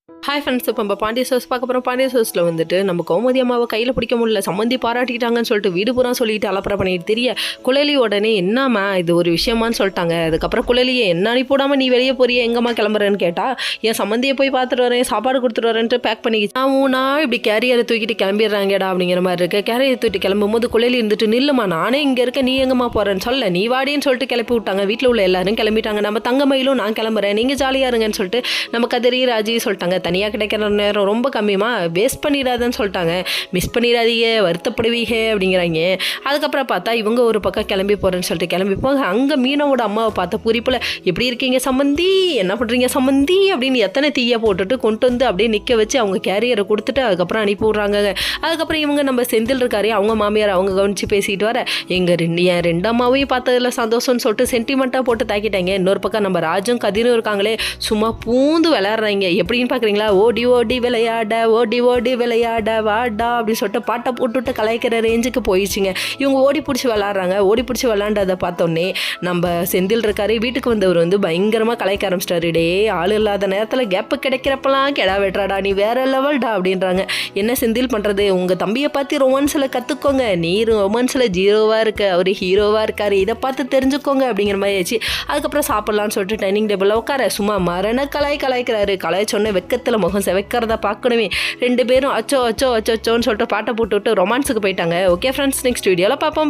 Hi friends, இப்போ நம்ம Pandya source பார்க்க போகிறோம். பாண்டிய சோர்ஸில் வந்துட்டு நம்ம கௌமதி அம்மாவை கையில் பிடிக்க முடியல, சம்மந்தி பாராட்டிட்டாங்கன்னு சொல்லிட்டு வீடு பூரா சொல்லிட்டு அலப்பறை பண்ணிட்டு தெரிய குழலி உடனே என்னம்மா இது ஒரு விஷயமான்னு சொல்லிட்டாங்க. அதுக்கப்புறம் குழலியை என்ன அனுப்பிவிடாமல் நீ வெளியே போறிய எங்கம்மா கிளம்புறேன்னு கேட்டால் என் சம்மந்தியை போய் பார்த்துட்டு வரேன், சாப்பாடு கொடுத்துட்டு வரேன்ட்டு பேக் பண்ணிக்கிச்சு. ஊனா இப்படி கேரியரை தூக்கிட்டு கிளம்பிடுறாங்கடா அப்படிங்கிற மாதிரி இருக்கு. கேரியரை தூக்கிட்டு கிளம்பும்போது குழலி இருந்துட்டு நில்லுமா, நானே இங்கே இருக்க, நீ எங்கம்மா போகிறேன்னு சொல்ல நீ வாடின்னு சொல்லிட்டு கிளப்பி விட்டாங்க. வீட்டில் உள்ள எல்லாரும் கிளம்பிட்டாங்க. நம்ம தங்கமயிலும் நான் கிளம்புறேன், நீங்கள் ஜாலியாக இருங்கன்னு சொல்லிட்டு நம்ம கதிரி ராஜி சொல்லிட்டாங்க. தனியாக கிடைக்கிற நேரம் ரொம்ப கம்மியமா, வேஸ்ட் பண்ணிடாதன்னு சொல்லிட்டாங்க. மிஸ் பண்ணிடாதீங்க, வருத்தப்படுவீங்க அப்படிங்கிறாங்க. அதுக்கப்புறம் பார்த்தா இவங்க ஒரு பக்கம் கிளம்பி போகிறேன்னு சொல்லிட்டு கிளம்பி போங்க. அங்கே மீனவோட அம்மாவை பார்த்த குறிப்பில் எப்படி இருக்கீங்க சம்மந்தி, என்ன பண்ணுறீங்க சம்மந்தி அப்படின்னு எத்தனை தீயை போட்டுட்டு கொண்டு வந்து அப்படியே நிற்க வச்சு அவங்க கேரியரை கொடுத்துட்டு அதுக்கப்புறம் அனுப்பி விட்றாங்க. அதுக்கப்புறம் இவங்க நம்ம செந்தில் இருக்காரு, அவங்க மாமியார் அவங்க கவனித்து பேசிட்டு வர என் ரெண்டு அம்மாவையும் பார்த்ததில் சந்தோஷம்னு சொல்லிட்டு சென்டிமெண்ட்டாக போட்டு தாக்கிட்டாங்க. இன்னொரு பக்கம் நம்ம ராஜும் கதிரும் இருக்காங்களே, சும்மா பூந்து விளையாடுறாங்க. எப்படின்னு பார்க்குறீங்களா, ஓடி ஓடி விளையாட, ஓடி ஓடி விளையாட வாடா அப்படின்னு சொல்லிட்டு பாட்டை போட்டுவிட்டு கலாய்க்கிற ரேஞ்சுக்கு போயிடுச்சுங்க. இவங்க ஓடி பிடிச்சி விளாட்றாங்க. ஓடி பிடிச்சி விளாண்டதை பார்த்தோன்னே நம்ம செந்தில் இருக்காரு, வீட்டுக்கு வந்தவர் வந்து பயங்கரமாக கலாய்க்க ஆரம்பிச்சிட்டாரு. டே ஆள் இல்லாத நேரத்தில் கேப்பு கிடைக்கிறப்பெல்லாம் கெடா வெட்டுறாடா, நீ வேற லெவல்டா அப்படின்றாங்க. என்ன செந்தில் பண்ணுறது, உங்கள் தம்பியை பார்த்து ரொமான்ஸில் கற்றுக்கோங்க, நீ ரொமான்ஸில் ஜீரோவாக இருக்க, அவர் ஹீரோவாக இருக்கார், இதை பார்த்து தெரிஞ்சுக்கோங்க அப்படிங்கிற மாதிரி ஆச்சு. அதுக்கப்புறம் சாப்பிட்லான்னு சொல்லிட்டு டைனிங் டேபிளில் உட்கார சும்மா மரண கலாய்க்கிறாரு. சொன்ன வெக்கத்தில் முகம் செவைக்கிறத பார்க்கணுமே. ரெண்டு பேரும் அச்சோ அச்சோ அச்சோன்னு சொல்லிட்டு பாட்டை போட்டு விட்டு ரொமான்ஸுக்கு போயிட்டாங்க. ஓகே ஃப்ரெண்ட்ஸ், நெக்ஸ்ட் வீடியோவில் பார்ப்போம்.